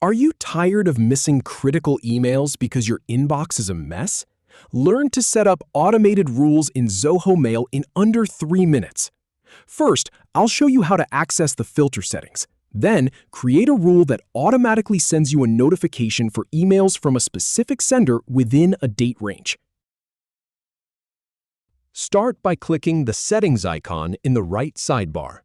Are you tired of missing critical emails because your inbox is a mess? Learn to set up automated rules in Zoho Mail in under 3 minutes. First, I'll show you how to access the filter settings. Then, create a rule that automatically sends you a notification for emails from a specific sender within a date range. Start by clicking the Settings icon in the right sidebar.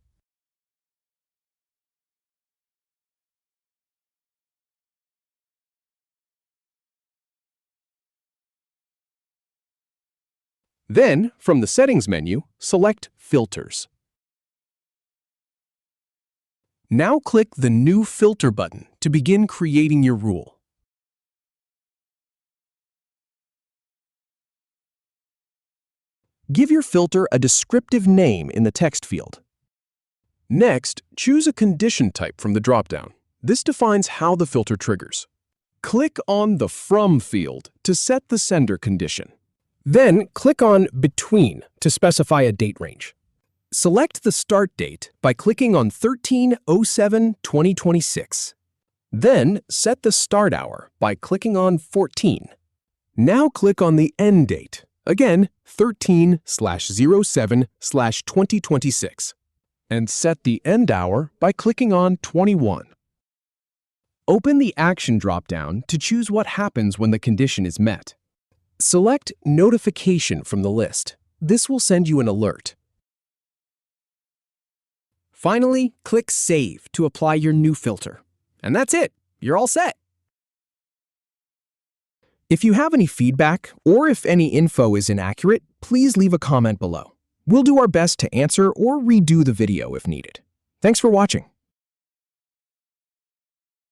Then, from the Settings menu, select Filters. Now click the New Filter button to begin creating your rule. Give your filter a descriptive name in the text field. Next, choose a condition type from the dropdown. This defines how the filter triggers. Click on the From field to set the sender condition. Then, click on Between to specify a date range. Select the start date by clicking on 13/07/2026. Then, set the start hour by clicking on 14. Now click on the end date, again 13/07/2026, and set the end hour by clicking on 21. Open the Action dropdown to choose what happens when the condition is met. Select Notification from the list. This will send you an alert. Finally, click Save to apply your new filter. And that's it. You're all set. If you have any feedback or if any info is inaccurate, please leave a comment below. We'll do our best to answer or redo the video if needed. Thanks for watching.